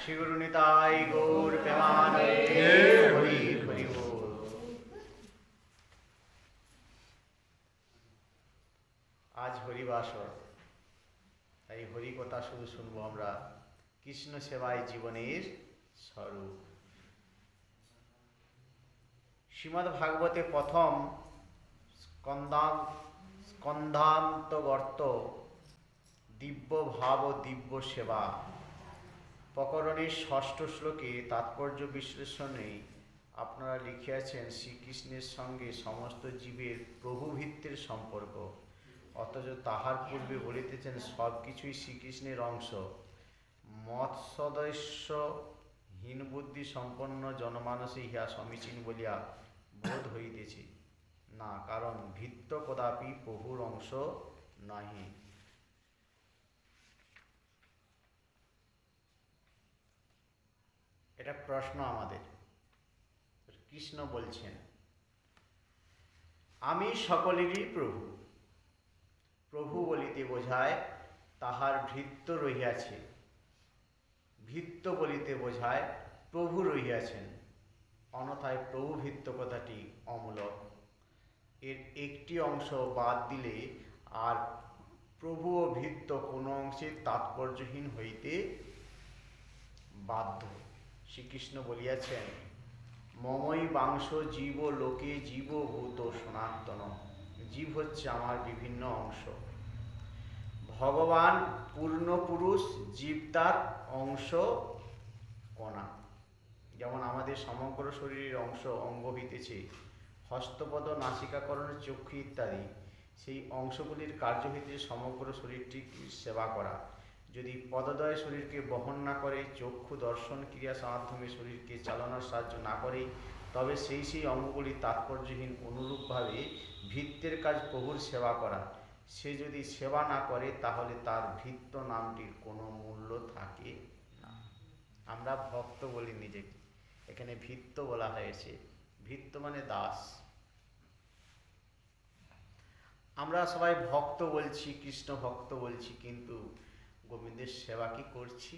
শ্রী গুরু নিতাই গৌর প্রেমানন্দে হরি হরি বল। আজ হরিবাসর, তাই হরি কথা শুধু শুনবো আমরা। কৃষ্ণ সেবায় জীবনের স্বরূপ। শ্রীমদ্ ভাগবতে প্রথম স্কন্ধান্তর্গত দিব্য ভাব ও দিব্য সেবা প্রকরণের ষষ্ঠ শ্লোকে তাৎপর্য বিশ্লেষণে আপনারা লিখিয়াছেন শ্রীকৃষ্ণের সঙ্গে সমস্ত জীবের প্রভুভিত্তির সম্পর্ক, অথচ তাহার পূর্বে বলিতেছেন সব কিছুই শ্রীকৃষ্ণের অংশ। মৎসদস্য হীনবুদ্ধি সম্পন্ন জনমানসে ইহা সমীচীন বলিয়া বোধ হইতেছে না, কারণ ভিত্ত কদাপি প্রভুর অংশ নহে। এটা প্রশ্ন আমাদের। কৃষ্ণ বলছেন, আমি সকলেরই প্রভু। প্রভু বলিতে বোঝায় তাহার ভৃত্য রহিয়াছে, ভৃত্য বলিতে বোঝায় প্রভু রহিয়াছেন, অন্যথায় প্রভু ভৃত্য কথাটি অমূলক। এর একটি অংশ বাদ দিলে আর প্রভু ও ভৃত্য কোনো অংশে তাৎপর্যহীন হইতে বাধ্য। শ্রীকৃষ্ণ বলিয়াছেন, মমই বাংশ জীব লোকে জীবভূত সনাতন। জীব হচ্ছে আমার বিভিন্ন অংশ। ভগবান পূর্ণ পুরুষ, জীব তার অংশ কণা। যেমন আমাদের সমগ্র শরীরের অংশ অঙ্গ হইতেছে হস্তপদ, নাসিকাকরণ, চক্ষু ইত্যাদি। সেই অংশগুলির কার্য হইতে সমগ্র শরীরটির সেবা করা। যদি পদদ্বয় শরীরকে বহন না করে, চক্ষু দর্শন ক্রিয়ার মাধ্যমে শরীরকে চালানোর সাহায্য না করে, তবে সেই অঙ্গগুলি তাৎপর্যহীন। অনুরূপভাবে ভৃত্যের কাজ প্রভুর সেবা করা। সে যদি সেবা না করে তাহলে তার ভৃত্য নামটির কোনো মূল্য থাকে না। আমরা ভক্ত বলি নিজেকে, এখানে ভৃত্য বলা হয়েছে। ভৃত্য মানে দাস। আমরা সবাই ভক্ত বলছি, কৃষ্ণ ভক্ত বলছি, কিন্তু গোবিন্দের সেবা কি করছি?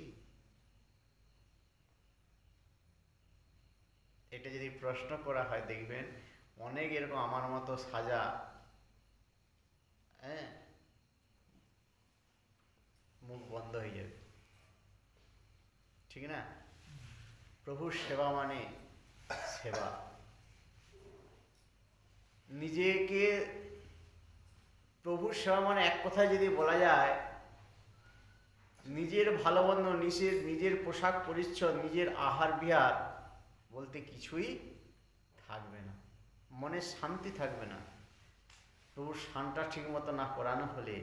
এটা যদি প্রশ্ন করা হয়, দেখবেন অনেক এরকম আমার মতো সাজা, মুখ বন্ধ হয়ে যাবে, ঠিক না? প্রভুর সেবা মানে সেবা। নিজেকে প্রভুর সেবা মানে এক কথায় যদি বলা যায়, নিজের ভালো মন্দ, নিজের পোশাক পরিচ্ছদ, নিজের আহার বিহার বলতে কিছুই থাকবে না, মনে শান্তি থাকবে না। প্রভুর স্নানটা ঠিক মতো না করানো হলে,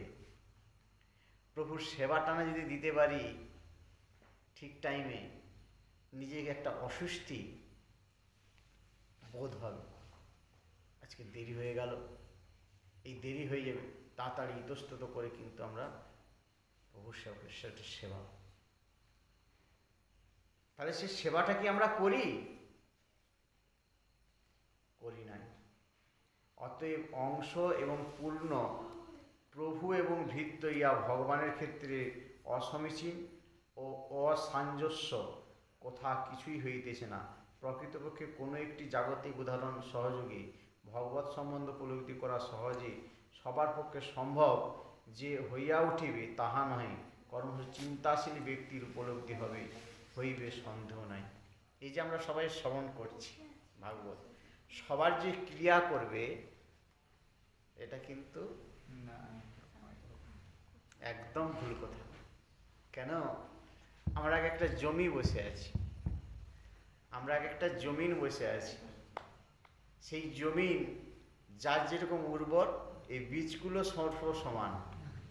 প্রভুর সেবাটা না যদি দিতে পারি ঠিক টাইমে, নিজেকে একটা অস্বস্তি বোধ হবে। আজকে দেরি হয়ে গেল, এই দেরি হয়ে যাবে, তাড়াতাড়ি ইতস্তত করে কিন্তু আমরা প্রভুর সেবা। তাহলে সেই সেবাটা কি আমরা করি? করি নাই। অতএব অংশ এবং পূর্ণ, প্রভু এবং ভৃত্য ইয়া ভগবানের ক্ষেত্রে অসমীচীন ও অসামঞ্জস্য কথা কিছুই হইতেছে না। প্রকৃতপক্ষে কোনো একটি জাগতিক উদাহরণ সহযোগে ভগবৎ সম্বন্ধ উপলব্ধি করা সহজে সবার পক্ষে সম্ভব যে হইয়া উঠিবে তাহা নহে, কারণ চিন্তাশীল ব্যক্তির উপলব্ধি হইবে সন্দেহ নাই। এই যে আমরা সবাই শ্রবণ করছি ভাগবত, সবার যে ক্রিয়া করবে এটা কিন্তু একদম ভুল কথা। কেন? আমরা এক একটা জমি বসে আছি, আমরা এক একটা জমিন বসে আছি। সেই জমিন যার যেরকম উর্বর, এই বীজগুলো সর্ব সমান,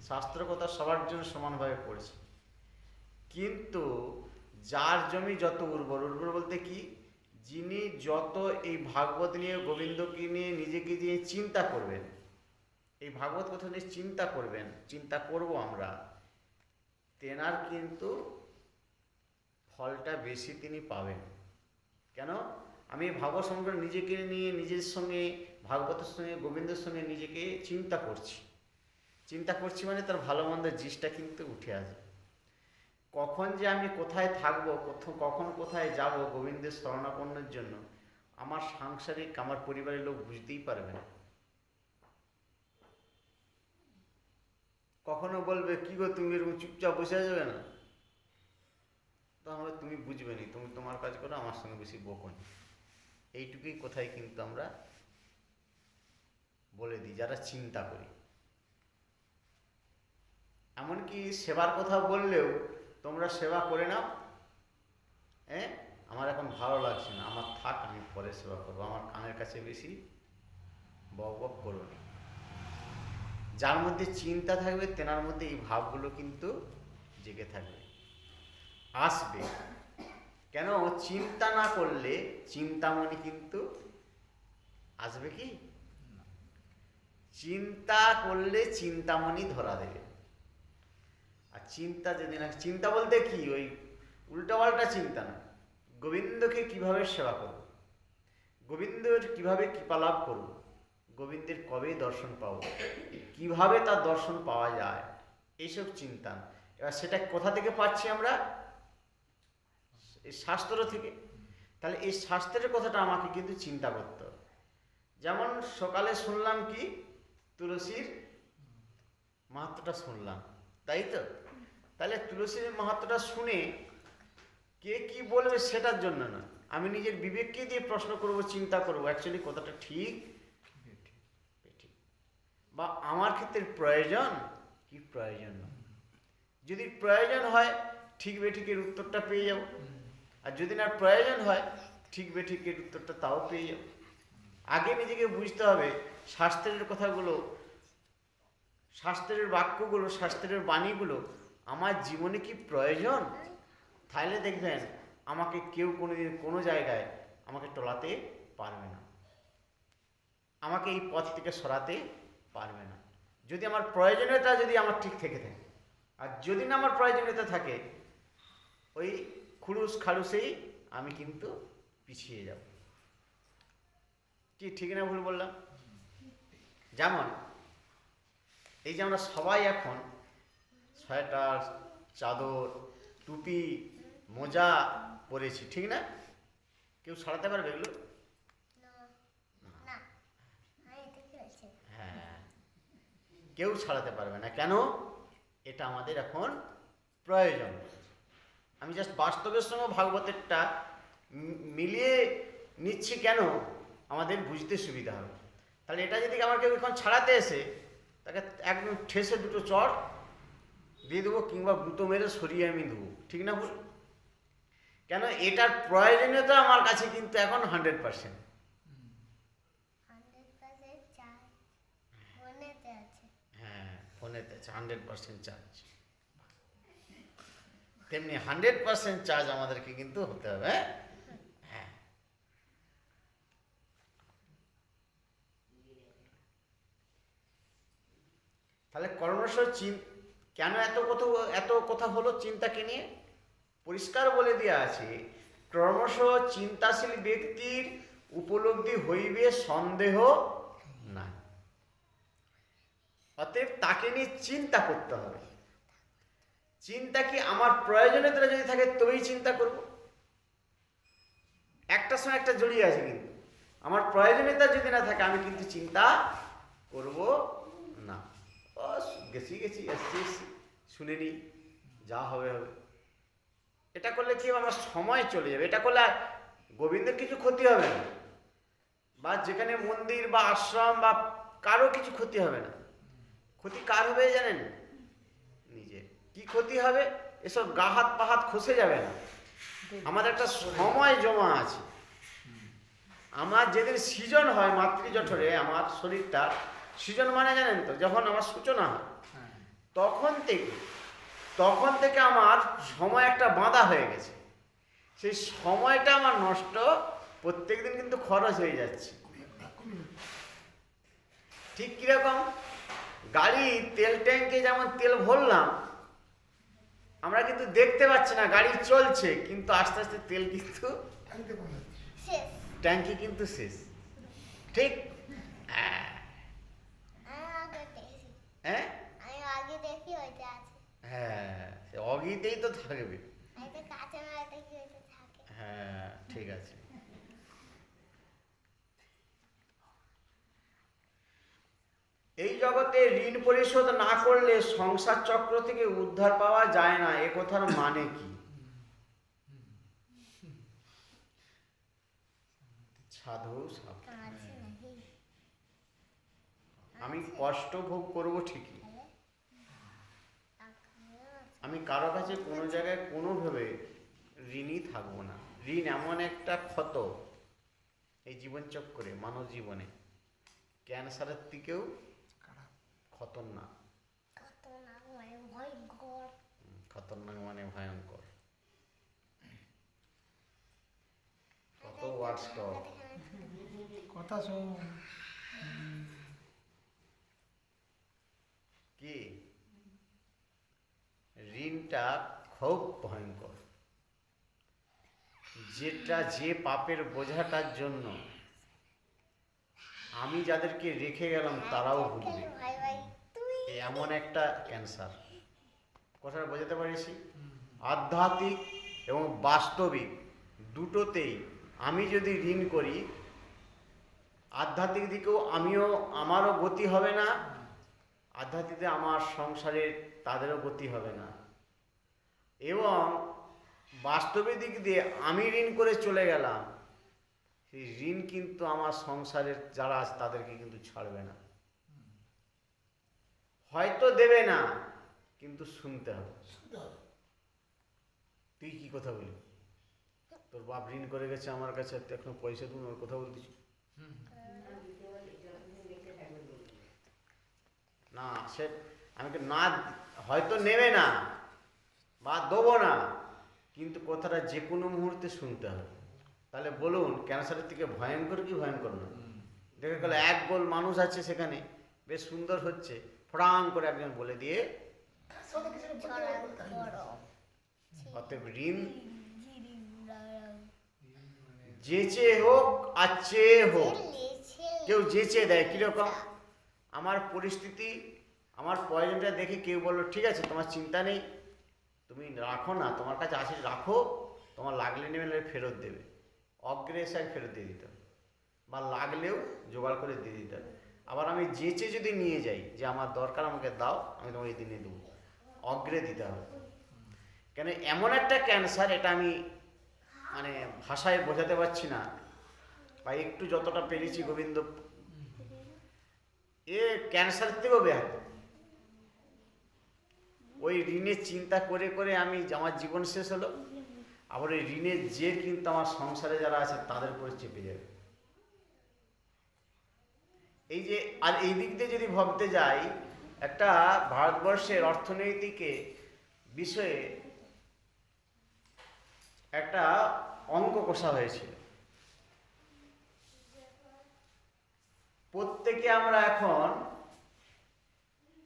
শাস্ত্র কথা সবার জন্য সমানভাবে পড়ছে। কিন্তু যার জমি যত উর্বর, উর্বর বলতে কি, যিনি যত এই ভাগবত নিয়ে, গোবিন্দকে নিয়ে, নিজেকে নিয়ে চিন্তা করবেন, এই ভাগবত কথা নিয়ে চিন্তা করবেন, চিন্তা করব আমরা, তেনার কিন্তু ফলটা বেশি তিনি পাবেন। কেন? আমি ভাগবত সম্পর্কে নিজেকে নিয়ে, নিজের সঙ্গে, ভাগবতের সঙ্গে, গোবিন্দের সঙ্গে নিজেকে চিন্তা করছি মানে তার ভালো মন্দের জিনিসটা কিন্তু উঠে আসবে। কখন যে আমি কোথায় থাকবো, কখন কোথায় যাব গোবিন্দের শরণাপন্নের জন্য, আমার সাংসারিক, আমার পরিবারের লোক বুঝতেই পারবে না। কখনো বলবে কি গো তুমি এরকম চুপচাপ বসে যাবে না, তাহলে তুমি বুঝবে নি, তুমি তোমার কাজ করো, আমার সঙ্গে বেশি বকো নি। এইটুকুই কোথায় কিন্তু আমরা বলে দিই যারা চিন্তা করি। এমনকি সেবার কথা বললেও তোমরা সেবা করে নাও, হ্যাঁ আমার এখন ভালো লাগছে না, আমার থাক, আমি পরে সেবা করবো, আমার কানের কাছে বেশি বক বক করো নি। যার মধ্যে চিন্তা থাকবে তেনার মধ্যে এই ভাবগুলো কিন্তু জেগে থাকবে, আসবে। কেন চিন্তা না করলে চিন্তামণি কিন্তু আসবে কি? চিন্তা করলে চিন্তামণি ধরা দেবে। আর চিন্তা যদি না, চিন্তা বলতে কি ওই উল্টাপাল্টা চিন্তা না, গোবিন্দকে কিভাবে সেবা করব, গোবিন্দের কিভাবে কৃপা লাভ করব, গোবিন্দের কবে দর্শন পাবো, কিভাবে তার দর্শন পাওয়া যায়, এইসব চিন্তা। এবার সেটা কোথা থেকে পাচ্ছি আমরা? এই শাস্ত্র থেকে। তাহলে এই শাস্ত্রের কথাটা আমাকে কিন্তু চিন্তা করতে হবে। যেমন সকালে শুনলাম কি তুলসীর মাহাত্ম্যটা শুনলাম, তাই তো? তাহলে তুলসীর মাহাত্ম্যটা শুনে কে কি বলবে সেটার জন্য না, আমি নিজের বিবেককে দিয়ে প্রশ্ন করব, চিন্তা করব অ্যাকচুয়ালি কথাটা ঠিক ঠিক, বা আমার ক্ষেত্রে প্রয়োজন কি প্রয়োজন না। যদি প্রয়োজন হয় ঠিক বেঠিকের উত্তরটা পেয়ে যাব, আর যদি না প্রয়োজন হয় ঠিক বেঠিকের উত্তরটা তাও পেয়ে যাব। আগে নিজেকে বুঝতে হবে শাস্ত্রের কথাগুলো, শাস্ত্রের বাক্যগুলো, শাস্ত্রের বাণীগুলো আমার জীবনে কি প্রয়োজন। তাহলে দেখবেন আমাকে কেউ কোনোদিন কোনো জায়গায় আমাকে টলাতে পারবে না, আমাকে এই পথ থেকে সরাতে পারবে না, যদি আমার প্রয়োজনীয়তা যদি আমার ঠিক থেকে থাকে। আর যদি না আমার প্রয়োজনীয়তা থাকে, ওই খুড়ুস খাড়ুসেই আমি কিন্তু পিছিয়ে যাব। কি ঠিক না ভুল বললাম? যেমন এই যে আমরা সবাই এখন সোয়েটার, চাদর, টুপি, মোজা পরেছি, ঠিক না? কেউ সরাতে পারবে এগুলো? হ্যাঁ, কেউ ছাড়াতে পারবে না। কেন? এটা আমাদের এখন প্রয়োজন। আমি জাস্ট বাস্তবের সঙ্গে ভাগবতেরটা মিলিয়ে নিচ্ছি, কেন? আমাদের বুঝতে সুবিধা হবে। তাহলে এটা যদি আমার কেউ এখন ছাড়াতে এসে, তাকে একদম ঠেসে দুটো চড় দিয়ে দেবো, কিংবা গুঁতো মেরে সরিয়ে আমি দেবো, ঠিক না ভুল? কেন? এটার প্রয়োজনীয়তা আমার কাছে কিন্তু এখন 100%। হ্যাঁ, ফোনেতে আছে 100% চার্জ, তেমনি 100% চার্জ আমাদেরকে কিন্তু হতে হবে। হ্যাঁ, তাহলে কর্মশ কেন এত কথা হলো চিন্তাকে নিয়ে? পরিষ্কার বলে দেওয়া আছে, ক্রমশ চিন্তাশীল ব্যক্তির উপলব্ধি হইবে সন্দেহ নাই। অতএব তাকে নিয়ে চিন্তা করতে হবে। চিন্তা কি আমার প্রয়োজনীয়তা যদি থাকে তবেই চিন্তা করব, একটার সঙ্গে একটা জড়িয়ে আছে। কিন্তু আমার প্রয়োজনীয়তা যদি না থাকে আমি কিন্তু চিন্তা করব না। ও গেছি এসছি, শুনে নি, যা হবে হবে। এটা করলে কি আমার সময় চলে যাবে, এটা করলে গোবিন্দের কিছু ক্ষতি হবে না, বা যেখানে মন্দির বা আশ্রম বা কারো কিছু ক্ষতি হবে না। ক্ষতি কার হবে জানেন? নিজে। কি ক্ষতি হবে? এসব গা হাত পা হাত খসে যাবে না। আমাদের একটা সময় জমা আছে। আমার যেদিন সৃজন হয় মাতৃজঠরে, আমার শরীরটা সৃজন মানে জানেন তো, যখন আমার সূচনা হয় তখন থেকে আমার সময় একটা বাঁধা হয়ে গেছে। সেই সময়টা আমার নষ্ট, প্রত্যেকদিন কিন্তু খরচ হয়ে যাচ্ছে। ঠিক কিরকম? গাড়ি তেল ট্যাঙ্কে যেমন তেল ভরলাম, আমরা কিন্তু দেখতে পাচ্ছি না গাড়ি চলছে, কিন্তু আস্তে আস্তে তেল কিন্তু ট্যাঙ্কি কিন্তু শেষ। ঠিক? হ্যাঁ, হ্যাঁ, অগিতেই তো থাকবে। এটা কাঁচা মালটা কি ওইটা থাকে? হ্যাঁ ঠিক আছে। এই জগতে ঋণ পরিশোধ না করলে সংসার চক্র থেকে উদ্ধার পাওয়া যায় না, এ কথার মানে কি? সাধু সাবধান। কাঁচা নাকি? আমি কষ্ট ভোগ করব ঠিকই, আমি কারো কাছে কোনো জায়গায় কোনোভাবে ঋণই থাকবো না। ঋণ এমন একটা ক্ষত এই জীবন চক্রে, মানব জীবনে ক্যান্সারের থেকেও খতরনাক। খতরনাক মানে ভয়ঙ্কর। খতরনাক মানে ভয়ঙ্কর। কত ওয়ার্ড স্টপ। কথা শোন। কি ঋণটা খুব ভয়ঙ্কর, যেটা যে পাপের বোঝাটার জন্য আমি যাদেরকে রেখে গেলাম তারাও ভুগবে। ভাই ভাই তুই এমন একটা ক্যান্সার। কথাটা বোঝাতে পারিছি? আধ্যাত্মিক এবং বাস্তবিক দুটোতেই আমি যদি ঋণ করি, আধ্যাত্মিক দিকেও আমারও গতি হবে না, আধ্যাত্মিকে আমার সংসারে তাদেরও গতি হবে না, এবং বাস্তবিক দিক দিয়ে আমি ঋণ করে চলে গেলাম, সেই ঋণ কিন্তু আমার সংসারের যারা আছে তাদেরকে কিন্তু ছাড়বে না। হয়তো দেবে না, কিন্তু শুনতে হবে। তুই কি কথা বলি? তোর বাপ ঋণ করে গেছে আমার কাছে, তুই এখনো পয়সা দিন, ওর কথা বলতিস না। সে আমাকে না, হয়তো নেবে না বা দেবো না, কিন্তু কথাটা যে কোনো মুহূর্তে শুনতে হবে। তাহলে বলুন ক্যান্সারের থেকে ভয়ঙ্কর কি ভয়ঙ্কর না? দেখে গেল এক গোল মানুষ আছে সেখানে, বেশ সুন্দর হচ্ছে, ফড়াং করে একজন বলে দিয়ে, অতএব ঋণ যেচে হোক আর চেয়ে হোক, কেউ যেচে দেয় কীরকম, আমার পরিস্থিতি আমার প্রয়োজনটা দেখে কেউ বললো ঠিক আছে তোমার চিন্তা নেই, তুমি রাখো না, তোমার কাছে আসে রাখো, তোমার লাগলে নেবে ফেরত দেবে, অগ্রেসায় ফেরত দিয়ে দিতে হবে, বা লাগলেও জোগাড় করে দিয়ে দিতে হবে। আবার আমি যেচে যদি নিয়ে যাই যে আমার দরকার আমাকে দাও, আমি তোমাকে দিনে দেবো, অগ্রে দিতে হবে। কেন এমন একটা ক্যান্সার, এটা আমি মানে ভাষায় বোঝাতে পারছি না, বা একটু যতটা পেরেছি গোবিন্দ, এ ক্যান্সার থেকেও ব্যাহত। ওই ঋণের চিন্তা করে করে আমার জীবন শেষ হলো, আবার ওই ঋণের জের কিন্তু আমার সংসারে যারা আছে তাদের উপরে চেপে যাবে। এই যে, আর এই দিক দিয়ে যদি ভাবতে যাই, একটা ভারতবর্ষের অর্থনৈতিক বিষয়ে একটা অঙ্ক কষা হয়েছিল। প্রত্যেকে আমরা এখন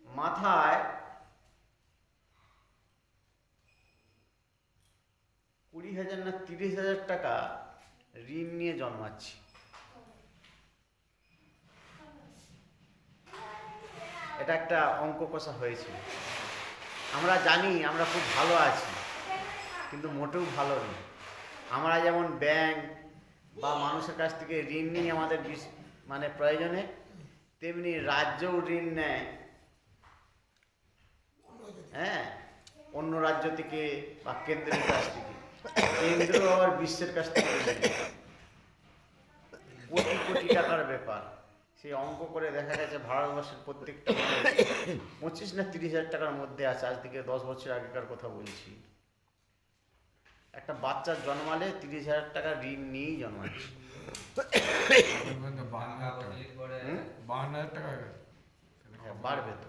মাথায় 20,000 না 30,000 টাকা ঋণ নিয়ে জন্মাচ্ছি। এটা একটা অঙ্ক কষা হয়েছিল। আমরা জানি আমরা খুব ভালো আছি, কিন্তু মোটেও ভালো নেই। আমরা যেমন ব্যাংক বা মানুষের কাছ থেকে ঋণ নিই আমাদের মানে প্রয়োজনে, তেমনি রাজ্যও ঋণ নেয়, হ্যাঁ, অন্য রাজ্য থেকে বা কেন্দ্রের কাছ থেকে, কেন্দ্র আবার বিশ্বের কাছ থেকে কোটি কোটি টাকার ব্যাপার। সেই অঙ্ক করে দেখা গেছে ভারতবর্ষের প্রত্যেকটা 25 না 30,000 টাকার মধ্যে আছে। আজ থেকে 10 বছর আগেকার কথা বলছি। একটা বাচ্চার জন্মালে 30,000 টাকা ঋণ নিয়েই জন্মাচ্ছে। 52,000 টাকা হ্যাঁ, বাড়বে তো।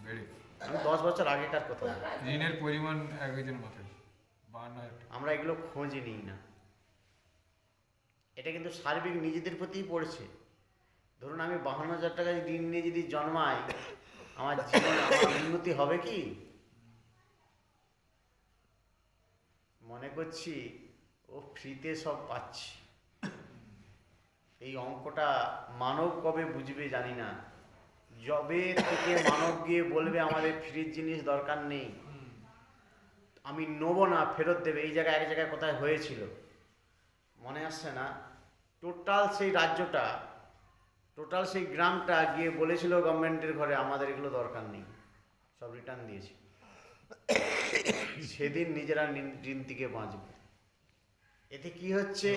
বেড়ে আমি 10 বছর আগেকার কথা বলছি। ঋণের পরিমাণ একজন মাথায় 52,000 টাকা। আমরা এগুলো খোঁজ নিই না। এটা কিন্তু সার্বিক নিজেদের প্রতিই পড়ছে। ধরুন আমি 52,000 টাকা ঋণ নিয়ে যদি জন্মাই, আমার জীবনে আমার উন্নতি হবে কি? মনে করছি ও ফ্রিতে সব পাচ্ছি। এই অঙ্কটা মানব কবে বুঝবে জানি না। যবে থেকে মানব গিয়ে বলবে আমাদের ফ্রির জিনিস দরকার নেই, আমি নেবো না, ফেরত দেবে, এই জায়গায় এক জায়গায় কোথায় হয়েছিল মনে আসছে না, টোটাল সেই রাজ্যটা, টোটাল সেই গ্রামটা গিয়ে বলেছিল গভর্নমেন্টের ঘরে আমাদের এগুলো দরকার নেই, সব রিটার্ন দিয়েছে। সেদিন নিজেরা ঋণ থেকে বাঁচবে। এতে কি হচ্ছে,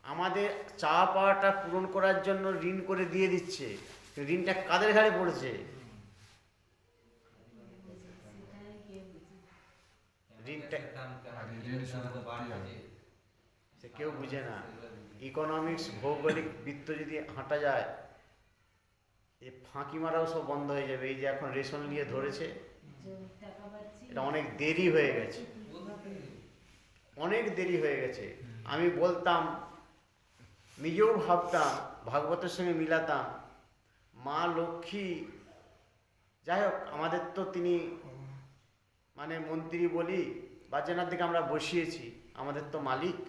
আমাদের চাওয়া পাওয়াটা পূরণ করার জন্য ঋণ করে দিয়ে দিচ্ছে, ঋণটা কাদের ঘাড়ে পড়ছে? ঋণটা আর এই ঋণ শোধ করতেই হবে। সে কেউ বুঝে না। ইকোনমিক্স, ভৌগোলিক বৃত্ত যদি হাঁটা যায়, এই ফাঁকি মারাও সব বন্ধ হয়ে যাবে। এই যে এখন রেশন নিয়ে ধরেছে, এটা অনেক দেরি হয়ে গেছে, অনেক দেরি হয়ে গেছে। আমি বলতাম, নিজেও ভাবতাম, ভাগবতের সঙ্গে মিলাতাম, মা লক্ষ্মী, যাই হোক আমাদের তো তিনি মানে মন্ত্রী বলি বা যেনার দিকে আমরা বসিয়েছি, আমাদের তো মালিক,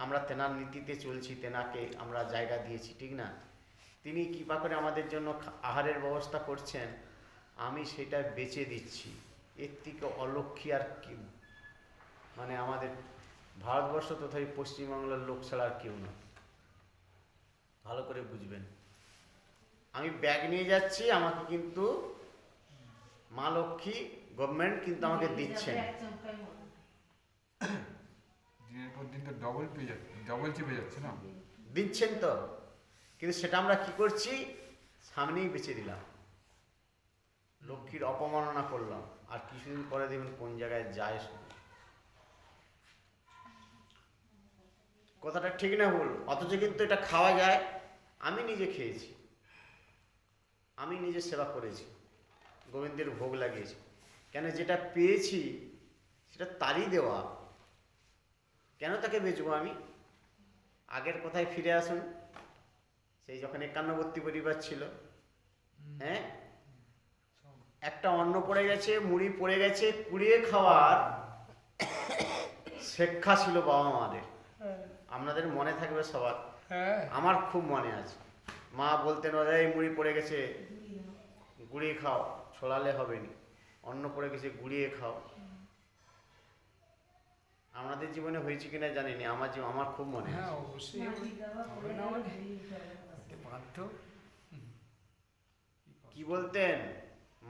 আমরা তেনার নীতিতে চলছি, তেনাকে আমরা জায়গা দিয়েছি, ঠিক না? তিনি কৃপা করে আমাদের জন্য আহারের ব্যবস্থা করছেন, আমি সেটা বেচে দিচ্ছি। এর থেকে অলক্ষ্মী আর কি, মানে আমাদের ভারতবর্ষ তথা পশ্চিমবাংলার লোক ছাড়া আর কেউ না। ভালো করে বুঝবেন। আমি ব্যাগ নিয়ে যাচ্ছি, আমাকে কিন্তু মা লক্ষ্মী, গভর্নমেন্ট কিন্তু আমাকে দিচ্ছেন। দিনের পর দিন তো ডবল পেয়ে যাচ্ছে, ডবল চেপে যাচ্ছে না। দিচ্ছেন তো, কিন্তু সেটা আমরা কি করছি, সামনেই বেঁচে দিলাম, লক্ষ্মীর অপমাননা করলাম, আর কিছুদিন পরে দেখবেন কোন জায়গায় যায়। কথাটা ঠিক না ভুল? অথচ কিন্তু এটা খাওয়া যায়। আমি নিজে খেয়েছি, আমি নিজে সেবা করেছি, গোবিন্দের ভোগ লাগিয়েছি। কেন, যেটা পেয়েছি সেটা তারই দেওয়া, কেন তাকে বেচবো আমি? আগের কথায় ফিরে আসুন, সেই যখন 51বর্তী পরিবার ছিল, হ্যাঁ, একটা অন্ন পড়ে গেছে, মুড়ি পড়ে গেছে, কুড়িয়ে খাওয়ার শিক্ষা ছিল বাবা মাদের। আপনাদের মনে থাকবে সবার, আমার খুব মনে আছে। মা বলতেন, এই মুড়ি পড়ে গেছে গুড়িয়ে খাও, ছড়ালে হবে না, অন্ন পড়ে গেছে গুড়িয়ে খাও। আমাদের জীবনে হয়েছে কিনা জানি না, আমার খুব মনে আছে। হ্যাঁ অবশ্যই হবে না মানে হতে বাধ্য। কি বলতেন,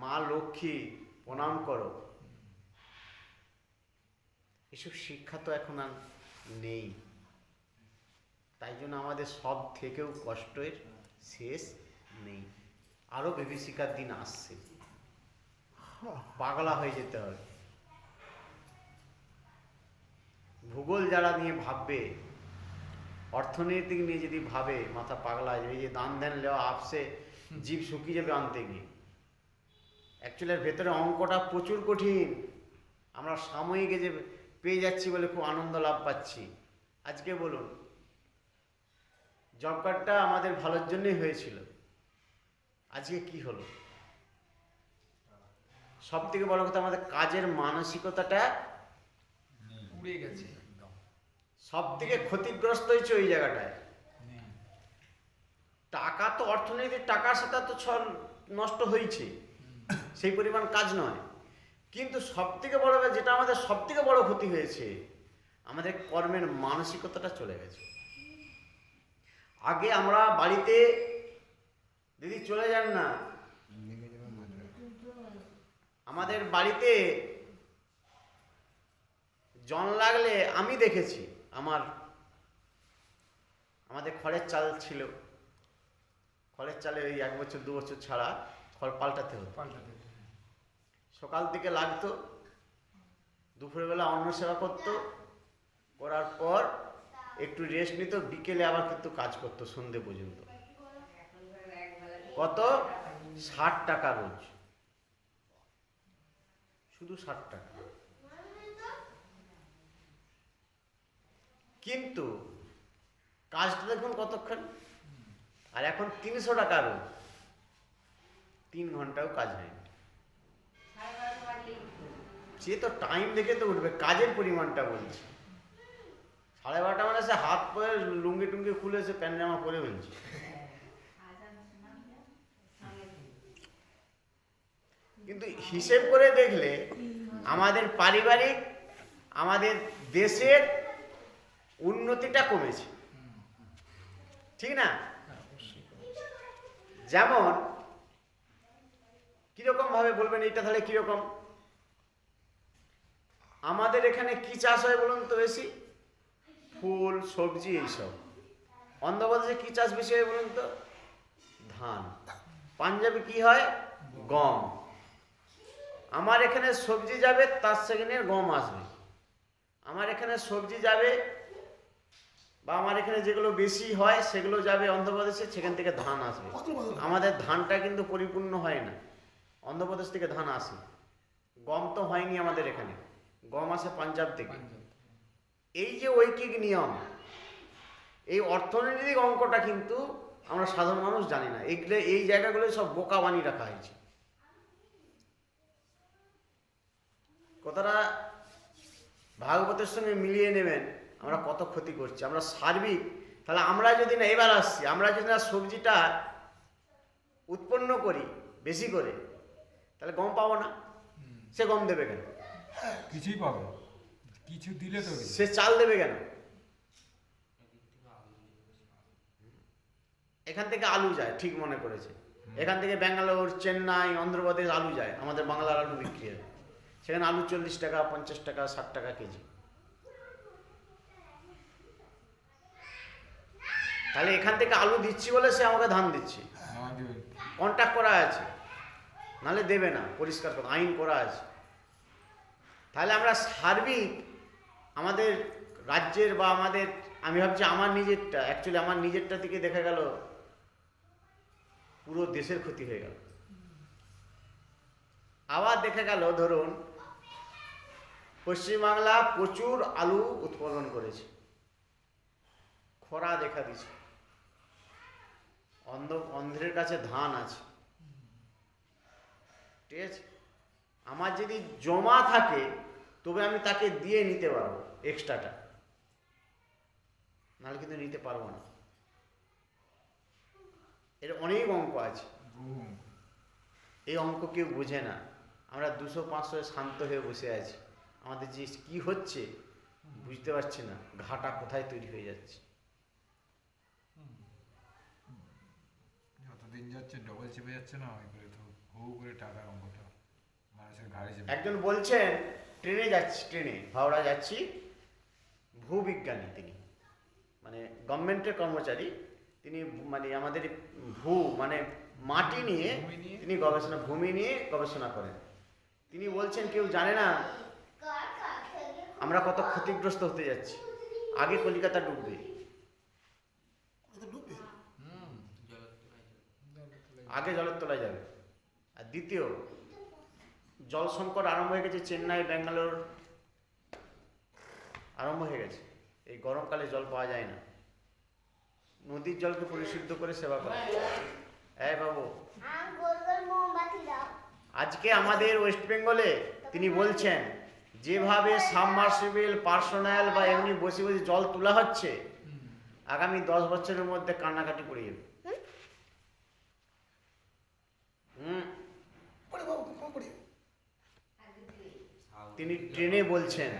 মা লক্ষ্মী প্রণাম করো। এসব শিক্ষা তো এখন আর নেই। তাই জন্য আমাদের সব থেকেও কষ্টের শেষ নেই। আরো বিভীষিকার দিন আসছে, পাগলা হয়ে যেতে হবে। ভূগোল যারা নিয়ে ভাববে, অর্থনৈতিক নিয়ে যদি ভাবে, মাথা পাগলা হয়ে যাবে। এই যে দান ধ্যান লেওয়া আপসে জীব শুকিয়ে যাবে আনতে গিয়ে। অ্যাকচুয়ালি ভেতরে অঙ্কটা প্রচুর কঠিন। আমরা সাময়িক যে পেয়ে যাচ্ছি বলে খুব আনন্দ লাভ পাচ্ছি। আজকে বলুন, জব কার্ডটা আমাদের ভালোর জন্যই হয়েছিল, আজকে কি হলো? সব থেকে বড় কথা, আমাদের কাজের মানসিকতাটা উড়ে গেছে। সব থেকে ক্ষতিগ্রস্ত হয়েছে ওই জায়গাটায়। টাকা তো, অর্থনৈতিক টাকার সাথে তো নষ্ট হয়েছে, সেই পরিমাণ কাজ নয়। কিন্তু সব থেকে বড়, যেটা আমাদের সব থেকে বড় ক্ষতি হয়েছে, আমাদের কর্মের মানসিকতাটা চলে গেছে। আগে আমরা বাড়িতে, দিদি চলে যান না, আমাদের বাড়িতে জন লাগলে আমি দেখেছি, আমাদের খড়ের চাল ছিল, খড়ের চালে ওই 1 বছর 2 বছর ছাড়া খড় পাল্টাতে হতো। সকাল থেকে লাগতো, দুপুরবেলা অন্ন সেবা করতো, করার পর একটু রেস্ট নিত, বিকেলে আবার কিন্তু কাজ করতো সন্ধে পর্যন্ত। কত? 60 টাকা রোজ, শুধু 60 টাকা। কিন্তু কাজটা দেখুন কতক্ষণ, আর এখন 300 টাকা রোজ, 3 ঘন্টাও কাজ হয়নি। সে তো টাইম দেখে তো উঠবে, কাজের পরিমাণটা বলছি। 12:30 মানে সে হাত পরে লুঙ্গি টুঙ্গি খুলে সে প্যান্ট জামা পরে ফেলছে। কিন্তু হিসেব করে দেখলে আমাদের পারিবারিক আমাদের দেশের উন্নতিটা কমেছে, ঠিক না? যেমন কিরকম ভাবে বলবেন এইটা, তাহলে কিরকম? আমাদের এখানে কি চাষ হয় বলুন তো বেশি? ফুল, সবজি, এইসব। অন্ধ্রপ্রদেশে কি চাষ বেশি হয় বলুন তো? ধান। পাঞ্জাবে কি হয়? গম। আমার এখানে সবজি যাবে, তার সেখানে গম আসবে। আমার এখানে সবজি যাবে বা আমার এখানে যেগুলো বেশি হয় সেগুলো যাবে অন্ধ্রপ্রদেশে, সেখান থেকে ধান আসবে। আমাদের ধানটা কিন্তু পরিপূর্ণ হয় না, অন্ধ্রপ্রদেশ থেকে ধান আসে। গম তো হয়নি আমাদের এখানে, গম আসে পাঞ্জাব থেকে। এই যে ঐকিক নিয়ম, এই অর্থনৈতিক অঙ্কটা কিন্তু আমরা সাধারণ মানুষ জানি না। এগুলো, এই জায়গাগুলো সব বোকা বানিয়ে রাখা হয়েছে। কথাটা ভাগবতের সঙ্গে মিলিয়ে নেবেন, আমরা কত ক্ষতি করছি আমরা সার্বিক। তাহলে আমরা যদি না, এবার আসছি, আমরা যদি না সবজিটা উৎপন্ন করি বেশি করে, তাহলে গম পাবো না। সে গম দেবে কেন? কিছুই পাবে, কিছু দিলে তো দিবে। সে চাল দেবে কেন? এখান থেকে আলু যায়, ঠিক মনে করেছে। এখান থেকে ব্যাঙ্গালোর, চেন্নাই, অন্ধ্রপ্রদেশ আলু যায়, আমাদের বাংলার আলু বিক্রি হয়। সেখানে আলু 40 টাকা, 50 টাকা, 60 টাকা কেজি। তাহলে এখান থেকে আলু দিচ্ছি বলে সে আমাকে ধান দিচ্ছে, হ্যাঁ, দিবে। কন্ট্যাক্ট করা আছে, নাহলে দেবে না, পরিষ্কার করে আইন করা আছে। তাহলে আমরা সার্বিক আমাদের রাজ্যের বা আমাদের, আমি ভাবছি আমার নিজেরটা, অ্যাকচুয়ালি আমার নিজেরটা থেকে দেখা গেল পুরো দেশের ক্ষতি হয়ে গেল। আবার দেখা গেল ধরুন পশ্চিমবাংলা প্রচুর আলু উৎপাদন করেছে, খরা দেখা দিচ্ছে, অন্ধ্রের কাছে ধান আছে, ঠিক আছে? আমার যদি জমা থাকে তবে আমি তাকে দিয়ে নিতে পারবো এক্সট্রাটা, নাহলে কিন্তু নিতে পারবো না। এর অনেক অঙ্ক আছে, এই অঙ্ক কেউ বোঝে না। আমরা 200-500 শান্ত হয়ে বসে আছি, আমাদের যে কি হচ্ছে বুঝতে পারছি না, ঘাটা কোথায় তৈরি হয়ে যাচ্ছে। যতদিন যাচ্ছে ডবল চেপে যাচ্ছে না, ওই করে তো হু করে টাকার অঙ্কটা মানুষের ঘাড়ে চেপে। একজন বলছেন ট্রেনে যাচ্ছি, ট্রেনে হাওড়া যাচ্ছি, ভূবিজ্ঞানী তিনি, মানে গভর্নমেন্টের কর্মচারী তিনি, মানে আমাদের মানে মাটি নিয়ে তিনি গবেষণা, ভূমি নিয়ে গবেষণা করেন। তিনি বলছেন কেউ জানে না আমরা কত ক্ষতিগ্রস্ত হতে যাচ্ছি। আগে কলিকাতা ডুববে, আগে জলের তলায় যাবে। আর দ্বিতীয়, জল সংকট আরম্ভ হয়ে গেছে, চেন্নাই, ব্যাঙ্গালোর আরম্ভ হয়ে গেছে। এই গরমকালে জল পাওয়া যায় না, নদীর জলকে পরিশুদ্ধ করে সেবা করে। হ্যাঁ বাবু, আজকে আমাদের ওয়েস্ট বেঙ্গলে তিনি বলছেন যেভাবে সাবমার্সিবল, পার্সোনাল বা এমনি বসে বসে জল তোলা হচ্ছে, আগামী 10 বছরের মধ্যে কান্নাকাটি পড়ে যাবে। তিনি ট্রেনে বলছেন,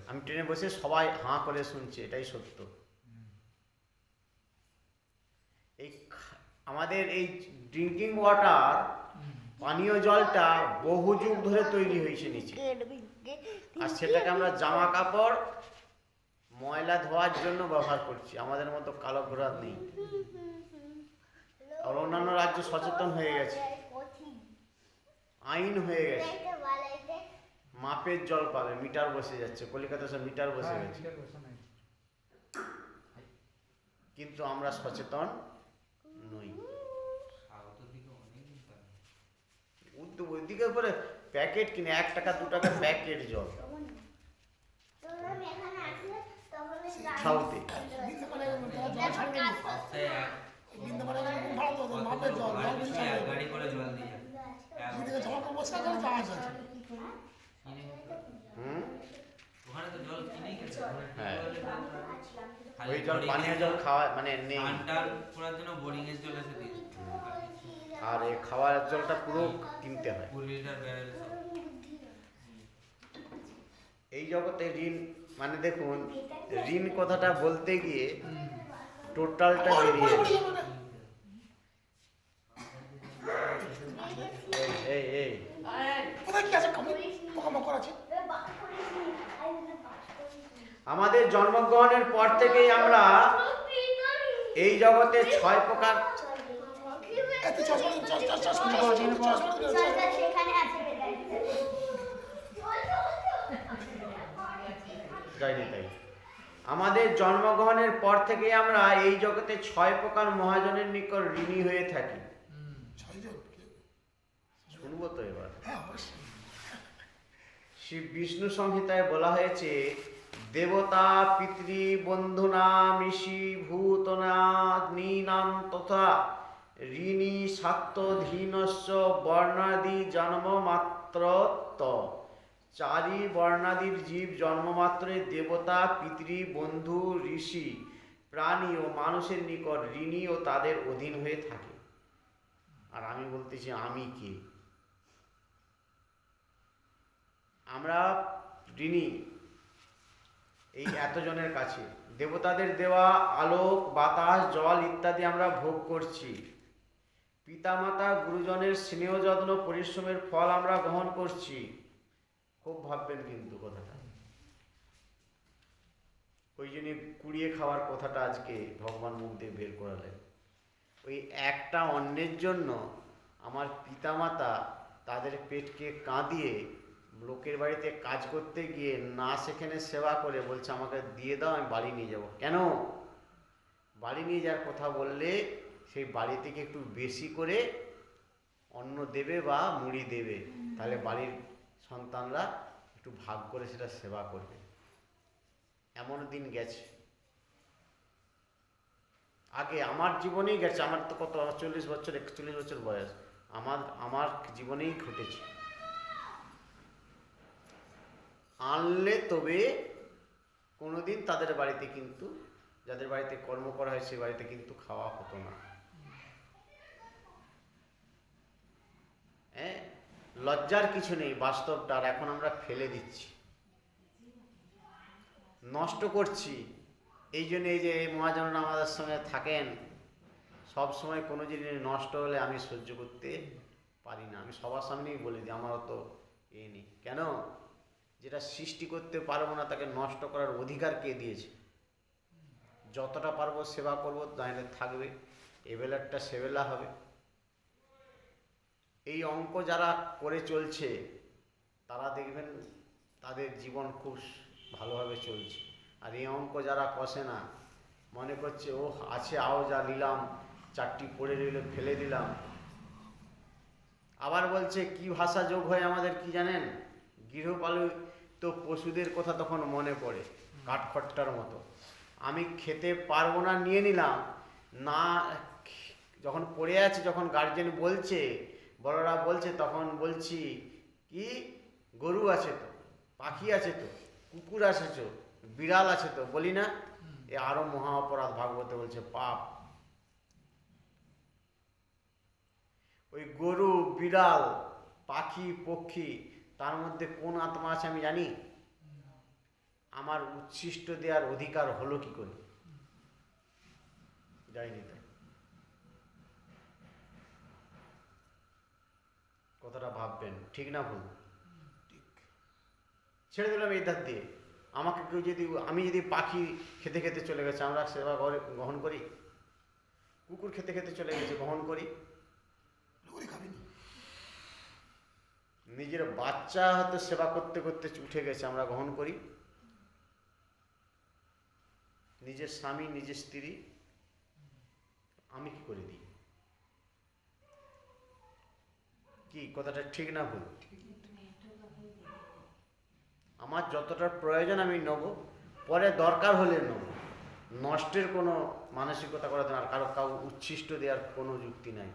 আমি ট্রেনে বসে সবাই হাঁ করে শুনছি, এটাই সত্য। এই আমাদের এই ড্রিঙ্কিং ওয়াটার, পানীয় জলটা বহু যুগ ধরে তৈরি হয়েছে নিচে, আর সেটাকে আমরা জামা কাপড়, ময়লা ধোয়ার জন্য ব্যবহার করছি। আমাদের মতো কালো ঘোড়া নেই। আর অন্যান্য রাজ্য সচেতন হয়ে গেছে, আইন হয়ে গেছে, মাপের জল পাবে, মিটার বসে যাচ্ছে, কলকাতায় সব মিটার বসে গেছে। কিন্তু আমরা সচেতন নই। ওইদিকে পরে প্যাকেট কিনে 1 টাকা 2 টাকা প্যাকেট জল সাউথে। হ্যাঁ, ওই জল পানীয় জল খাওয়া মানে নেই, আর এই খাওয়ার জলটা পুরো কিনতে হয়। এই জগতে ঋণ মানে দেখুন, ঋণ কথাটা বলতে গিয়ে টোটালটা বেরিয়ে যায়। এই এই আমাদের জন্মগ্রহণের পর থেকেই আমরা এই জগতে 6 প্রকার যায়নি তাই। আমাদের জন্মগ্রহণের পর থেকেই আমরা এই জগতে 6 প্রকার মহাজনের নিকট ঋণী হয়ে থাকি। শুনবো তো এবার। শিব বিষ্ণু সংহিতায় বলা হয়েছে, দেবতা পিতৃ বন্ধুনাম ঋষি ভূতনাম তথা ঋণী সাত্ত্বধীনস্য বর্ণাদি জন্মমাত্রত। 4 বর্ণাদির জীব জন্মমাত্রে দেবতা পিতৃ বন্ধু ঋষি প্রাণী ও মানুষের নিকট ঋণী ও তাদের অধীন হয়ে থাকে। আর আমি বলতেছি, আমি কে? আমরা ঋণী এই এতজনের কাছে। দেবতাদের দেওয়া আলোক বাতাস জল ইত্যাদি আমরা ভোগ করছি। পিতামাতা গুরুজনের স্নেহ যত্ন পরিশ্রমের ফল আমরা গ্রহণ করছি। খুব ভাববেন কিন্তু কথাটা। ওই জন্য কুড়িয়ে খাওয়ার কথাটা আজকে ভগবান মুখ দিয়ে বের করালেন। ওই একটা অন্যের জন্য আমার পিতামাতা তাদের পেটকে কাঁদিয়ে লোকের বাড়িতে কাজ করতে গিয়ে না সেখানে সেবা করে বলছে আমাকে দিয়ে দাও, আমি বাড়ি নিয়ে যাব। কেন? বাড়ি নিয়ে যাওয়ার কথা বললে সেই বাড়ি থেকে একটু বেশি করে অন্ন দেবে বা মুড়ি দেবে, তাহলে বাড়ির সন্তানরা একটু ভাগ করে সেটা সেবা করবে। এমন দিন গেছে, আগে আমার জীবনেই গেছে। আমার তো কত 40 বছর 41 বছর বয়স, আমার জীবনেই ঘটেছে। আনলে তবে কোনোদিন তাদের বাড়িতে কিন্তু, যাদের বাড়িতে কর্ম করা হয় সে বাড়িতে কিন্তু খাওয়া হতো না। হ্যাঁ, লজ্জার কিছু নেই, বাস্তবটা। আর এখন আমরা ফেলে দিচ্ছি, নষ্ট করছি। এই জন্য এই যে এই মহাজনরা আমাদের সঙ্গে থাকেন, সব সময় কোনো জিনিস নষ্ট হলে আমি সহ্য করতে পারি না। আমি সবার সামনেই বলে দিই, আমারও তো এই নেই। কেন? যেটা সৃষ্টি করতে পারবো না তাকে নষ্ট করার অধিকার কে দিয়েছে? যতটা পারবো সেবা করবো, তাহলে থাকবে, এবেলারটা সেবেলা হবে। এই অঙ্ক যারা করে চলছে তারা দেখবেন তাদের জীবন খুব ভালোভাবে চলছে। আর এই অঙ্ক যারা কষে না, মনে করছে ও আছে আও যা নিলাম, 4টি পড়ে রইল ফেলে দিলাম। আবার বলছে কি ভাষা যোগ হয় আমাদের কি জানেন? গৃহপালিত পশুদের কথা তখন মনে পড়ে, কাঠখট্টার মতো। আমি খেতে পারবো না, নিয়ে নিলাম না, যখন পড়ে আছে, যখন গার্জেন বলছে, বড়রা বলছে, তখন বলছি কি গরু আছে তো, পাখি আছে তো, কুকুর আছে তো, বিড়াল আছে তো, বলি না? এ আরো মহা অপরাধ। ভাগবতে বলছে পাপ। ওই গরু বিড়াল পাখি পক্ষী তার মধ্যে কোন আত্মা আছে আমি জানি? আমার উচ্ছিষ্ট দেওয়ার অধিকার হলো কি করে? যায়নি তাই। কথাটা ভাববেন, ঠিক না ভুল? ছেড়ে দিলাম এই ধার দিয়ে। আমাকে কেউ যদি, আমি যদি পাখি খেতে খেতে চলে গেছে, আমরা সেবা গ্রহণ করি? কুকুর খেতে খেতে চলে গেছে, গ্রহণ করি? নিজের বাচ্চা হয়তো সেবা করতে করতে উঠে গেছে, আমরা গ্রহণ করি? নিজের স্বামী নিজের স্ত্রী আমি কি করে দিই? কি কথাটা ঠিক না ভুল? আমার যতটা প্রয়োজন আমি নেব, পরে দরকার হলে নেব। নষ্টের কোনো মানসিকতা করা না, আর কাউ উচ্ছিষ্ট দেওয়ার কোনো যুক্তি নাই।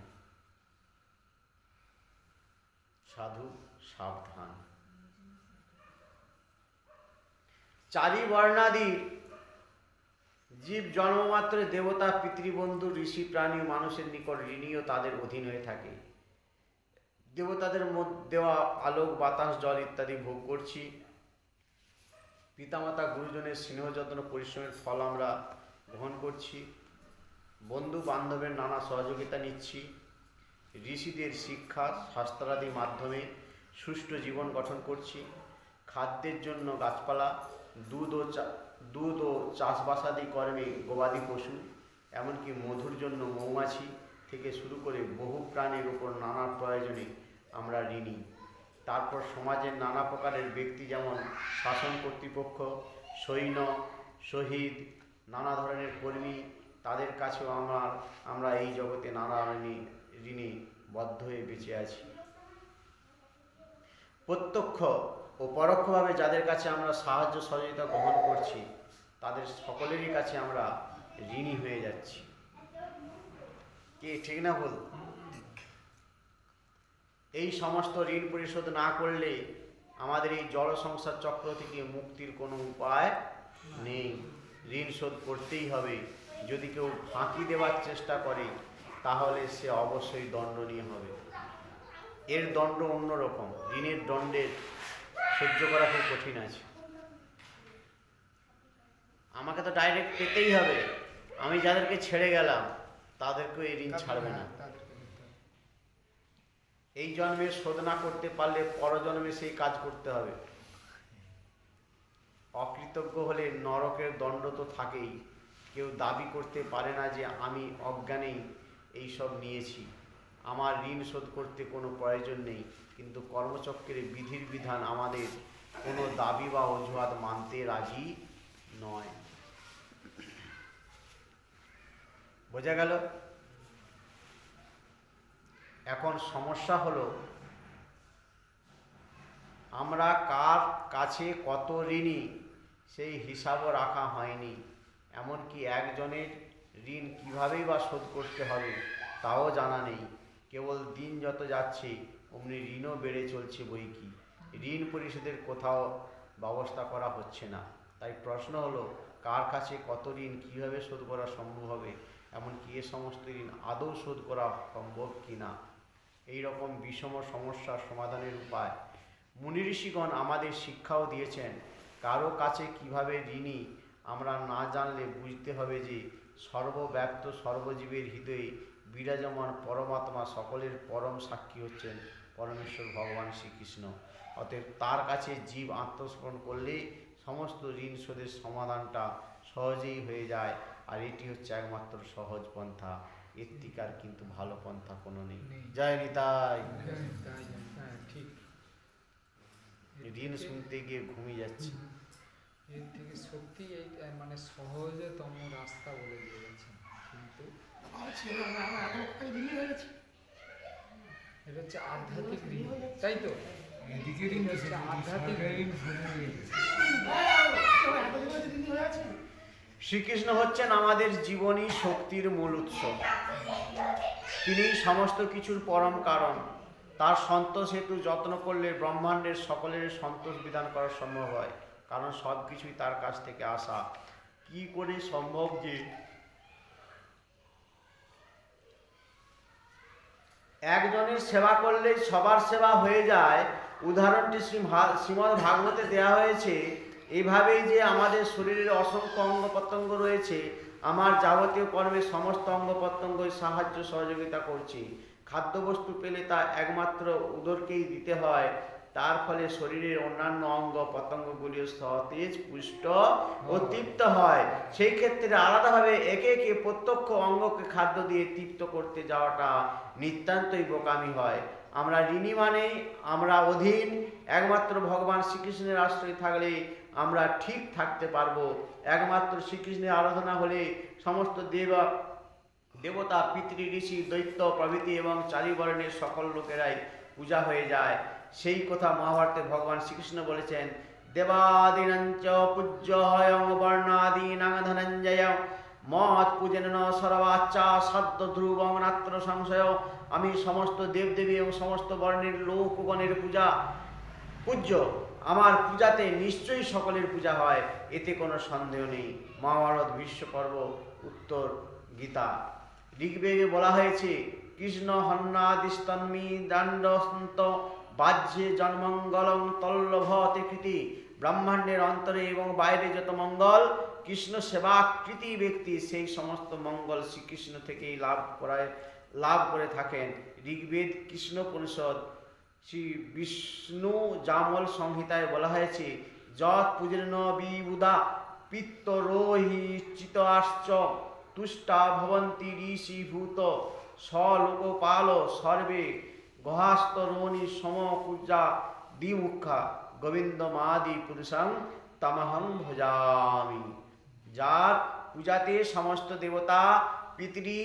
সাধু সাবধান। 4 বর্ণাদির জীব জন্মমাত্রে দেবতা পিতৃবন্ধু ঋষি প্রাণী মানুষের নিকট ঋণী ও তাদের অধীন হয়ে থাকে। দেবতাদের দেওয়া আলোক বাতাস জল ইত্যাদি ভোগ করছি। পিতামাতা গুরুজনের স্নেহ যত্ন পরিশ্রমের ফল আমরা গ্রহণ করছি, বন্ধু বান্ধবের নানা সহযোগিতা নিচ্ছি, ঋষিদের শিক্ষা শাস্ত্রাদির মাধ্যমে সুষ্ঠু জীবন গঠন করছি, খাদ্যের জন্য গাছপালা, দুধ ও চাষবাসাদি কর্মে গবাদি পশু, এমনকি মধুর জন্য মৌমাছি থেকে শুরু করে বহু প্রাণীর উপর নানা প্রয়োজনে আমরা ঋণী। তারপর সমাজের নানা প্রকারের ব্যক্তি, যেমন শাসন কর্তৃপক্ষ, সৈন্য, শহীদ, নানা ধরনের কর্মী, তাদের কাছেও আমরা এই জগতে নানা ঋণে বদ্ধ হয়ে বেঁচে আছি। প্রত্যক্ষ ও পরোক্ষভাবে যাদের কাছে আমরা সাহায্য সহযোগিতা গ্রহণ করছি, তাদের সকলেরই কাছে আমরা ঋণী হয়ে যাচ্ছি। কে ঠিক না ভুল? এই সমস্ত ঋণ পরিশোধ না করলে আমাদের এই জড় সংসার চক্র থেকে মুক্তির কোনো উপায় নেই। ঋণ শোধ করতেই হবে। যদি কেউ ফাঁকি দেওয়ার চেষ্টা করে তাহলে সে অবশ্যই দণ্ডনীয় হবে। এর দণ্ড অন্যরকম। ঋণের দণ্ডের সহ্য করা খুব কঠিন আছে। আমাকে তো ডাইরেক্ট পেতেই হবে। আমি যাদেরকে ছেড়ে গেলাম তাদেরকেও এই ঋণ ছাড়বে না। এই জন্মে শোধ না করতে পারলে পরজন্মে সেই কাজ করতে হবে। অকৃতজ্ঞ হলে নরকের দণ্ড তো থাকেই। কেউ দাবি করতে পারে না যে আমি অজ্ঞানেই এইসব নিয়েছি, আমার ঋণ শোধ করতে কোনো প্রয়োজন নেই। কিন্তু কর্মচক্রের বিধির বিধান আমাদের কোনো দাবি বা অজুহাত মানতে রাজি নয়। বোঝা গেল? এখন সমস্যা হলো আমরা কার কাছে কত ঋণী সেই হিসাবও রাখা হয়নি। এমনকি একজনের ঋণ কীভাবেই বা শোধ করতে হবে তাও জানা নেই। কেবল দিন যত যাচ্ছে অমনি ঋণও বেড়ে চলছে বই কি। ঋণ পরিশোধের কোথাও ব্যবস্থা করা হচ্ছে না। তাই প্রশ্ন হলো, কার কাছে কত ঋণ কীভাবে শোধ করা সম্ভব হবে, এমনকি এ সমস্ত ঋণ আদৌ শোধ করা সম্ভব কি না। এই রকম বিষম সমস্যার সমাধানের উপায় মুনি ঋষিগণ আমাদের শিক্ষাও দিয়েছেন। কারো কাছে কিভাবে ঋণী আমরা না জানলে বুঝতে হবে যে সর্বব্যাপ্ত সর্বজীবের হৃদয়ে বিরাজমান পরমাত্মা সকলের পরম সাক্ষী হচ্ছেন পরমেশ্বর ভগবান শ্রীকৃষ্ণ। অতএব তার কাছে জীব আত্মসমর্পণ করলে সমস্ত ঋণ শোধের সমাধানটা সহজেই হয়ে যায়। আর এটি হচ্ছে একমাত্র সহজ পন্থা। এর থেকে আর কিন্তু ভালো পন্থা কোনো নেই। জয় নিতাই। ঠিক। ঋণ শুনতে গিয়ে ঘুমিয়ে যাচ্ছে। এর থেকে সত্যি এই মানে সহজতম রাস্তা বলে দিয়ে গেছেন। কিন্তু এটা হচ্ছে আধ্যাত্মিক ঋণ, তাই তো? এদিকে ঋণ হচ্ছে আধ্যাত্মিক ঋণ শোধ হয়ে গেছে। শ্রীকৃষ্ণ হচ্ছেন আমাদের জীবনী শক্তির মূল উৎস। তিনি সমস্ত কিছুর পরম কারণ। তার সন্তোষ হেতু যত্ন করলে ব্রহ্মাণ্ডের সকলের সন্তোষ বিধান করা সম্ভব হয়। কারণ সব কিছুই তার কাছ থেকে আসা। কি করে সম্ভব যে একজনের সেবা করলে সবার সেবা হয়ে যায়? উদাহরণটি শ্রীমদ্ ভাগবতে দেওয়া হয়েছে। এইভাবেই যে আমাদের শরীরের অসংখ্য অঙ্গ প্রত্যঙ্গ রয়েছে, আমার যাবতীয় কর্মে সমস্ত অঙ্গ প্রত্যঙ্গই সাহায্য সহযোগিতা করছে। খাদ্যবস্তু পেলে তা একমাত্র উদরকেই দিতে হয়। তার ফলে শরীরের অন্যান্য অঙ্গ প্রত্যঙ্গগুলিও সতেজ, পুষ্ট ও তৃপ্ত হয়। সেই ক্ষেত্রে আলাদাভাবে একে একে প্রত্যক্ষ অঙ্গকে খাদ্য দিয়ে তৃপ্ত করতে যাওয়াটা নিতান্তই বোকামি হয়। আমরা ঋণী মানে আমরা অধীন। একমাত্র ভগবান শ্রীকৃষ্ণের আশ্রয় থাকলে আমরা ঠিক থাকতে পারবো। একমাত্র শ্রীকৃষ্ণের আরাধনা হলে সমস্ত দেবতা, পিতৃ, ঋষি, দৈত্য প্রভৃতি এবং চারিবর্ণের সকল লোকেরাই পূজা হয়ে যায়। সেই কথা মহাভারতে ভগবান শ্রীকৃষ্ণ বলেছেন, দেবাদিনাঞ্চ পূজ্যহয়ং বর্ণাদীনাং ধনঞ্জয় মৎ পূজেন সর্বাচ্চা সাধ্য ধ্রুবং নাত্র সংশয়। আমি সমস্ত দেবদেবী এবং সমস্ত বর্ণের লোকগণের পূজ্য। আমার পূজাতে নিশ্চয়ই সকলের পূজা হয়, এতে কোনো সন্দেহ নেই। মহাভারত বিশ্বপর্ব উত্তর গীতা। ঋগ্বেদে বলা হয়েছে, কৃষ্ণ হন্নাদিস্তন্মি দাণ্ডসন্ত বাহ্যে জন্মঙ্গলং তল্লভতে কৃতি ব্রহ্মাণ্ডের অন্তরে এবং বাইরে যত মঙ্গল কৃষ্ণ সেবাকৃতি ব্যক্তি সেই সমস্ত মঙ্গল শ্রীকৃষ্ণ থেকেই লাভ করে থাকেন। ঋগ্বেদ কৃষ্ণ উপনিষদ শ্রী বিষ্ণু জামল সংহিতায় বলা হয়েছে, যৎ পূজন বিবুদা পিত্তরোহি চিতাশ্চ তুষ্টা ভবন্তি ঋষিভূত স্বলোকপাল সর্বে গহাস্তরণি সমকুজা দ্বিমুখা গোবিন্দমাদি পুরুষং তমহং ভজামি। যার পূজাতে সমস্ত দেবতা, পিতৃ,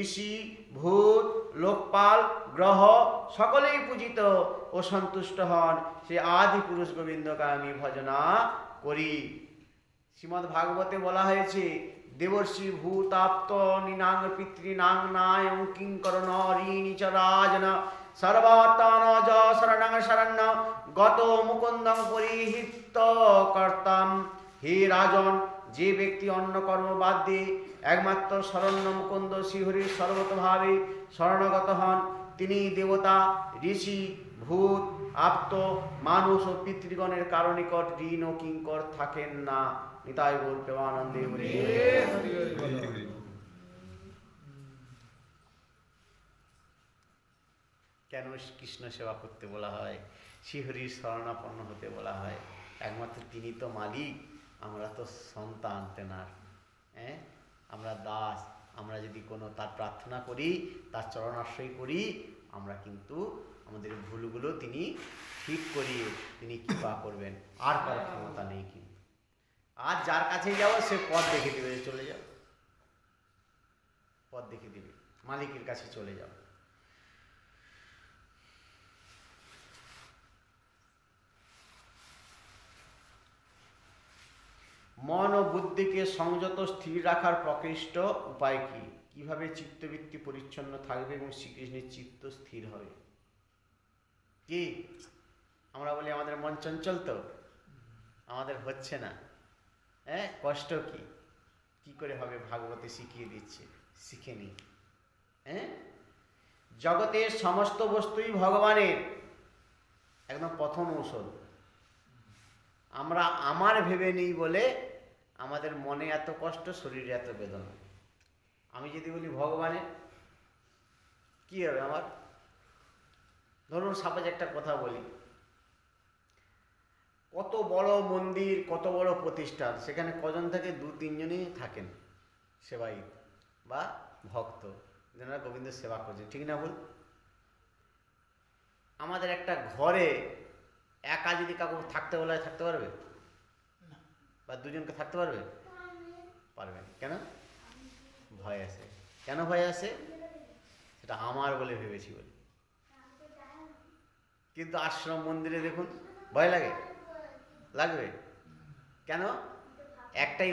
ঋষি, ভূত, লোকপাল, গ্রহ সকলেই পূজিত ও সন্তুষ্ট হন, সে আদি পুরুষ গোবিন্দকে আমি ভজনা করি। শ্রীমদ্ ভাগবতে বলা হয়েছে, দেবর্ষি ভূতাপ্ত নিনাং পিতৃনাং নায়ং কিঙ্কর নরিণী চ রাজন সর্বাত্মন য শরণং শরণ্য গত মুকুন্দং পরিহিত কর্তাম। হে রাজন, যে ব্যক্তি অন্য কর্ম বাদ দিয়ে একমাত্র শরণ্য মুকুন্দ শ্রীহরির সর্বতভাবে শরণাগত হন, তিনি দেবতা, ঋষি, ভূত, আপ্ত, মানুষ ও পিতৃগণের কারো নিকট ঋণ ও কিঙ্কর থাকেন না। নিতাই গৌর প্রেমানন্দে হরি। কেন কৃষ্ণ সেবা করতে বলা হয়, শ্রীহরির শরণাপন্ন হতে বলা হয়? একমাত্র তিনি তো মালিক, আমরা তো সন্তান তেনার। আমরা দাস। আমরা যদি কোনো তার প্রার্থনা করি, তার চরণাশ্রয় করি, আমরা কিন্তু আমাদের ভুলগুলো তিনি ঠিক করিয়ে তিনি কৃপা করবেন। আর কারো ক্ষমতা নেই। কিন্তু আর যার কাছে যাও সে পথ দেখে দেবে, চলে যাও, পথ দেখে দেবে, মালিকের কাছে চলে যাও। মন ও বুদ্ধিকে সংযত স্থির রাখার প্রকৃষ্ট উপায় কি? কিভাবে চিত্তবৃত্তি পরিচ্ছন্ন থাকবে এবং শ্রীকৃষ্ণের চিত্ত স্থির হবে? কি আমরা বলি আমাদের মন চঞ্চল, তো আমাদের হচ্ছে না। কষ্ট কি করে হবে? ভাগবতে শিখিয়ে দিচ্ছে, শিখে নি। জগতের সমস্ত বস্তুই ভগবানের, একদম প্রথম ঔষধ। আমরা আমার ভেবে নিই বলে আমাদের মনে এত কষ্ট, শরীরে এত বেদনা। আমি যদি বলি ভগবানের, কি হবে আমার? ধরুন সাপোজ একটা কথা বলি, কত বড় মন্দির, কত বড় প্রতিষ্ঠান, সেখানে কজন থাকে? 2-3 জনই থাকেন সেবাই বা ভক্ত, যারা গোবিন্দ সেবা করছে, ঠিক না ভুল? আমাদের একটা ঘরে একা যদি কাউকে থাকতে বলা হয়, থাকতে পারবে? বা 2 জনকে থাকতে পারবে? পারবে না। কেন? ভয় আসে। কেন ভয় আসে? সেটা আমার বলে ভেবেছি বলে। কিন্তু আশ্রম মন্দিরে দেখুন, ভয় লাগবে? কেন? একটাই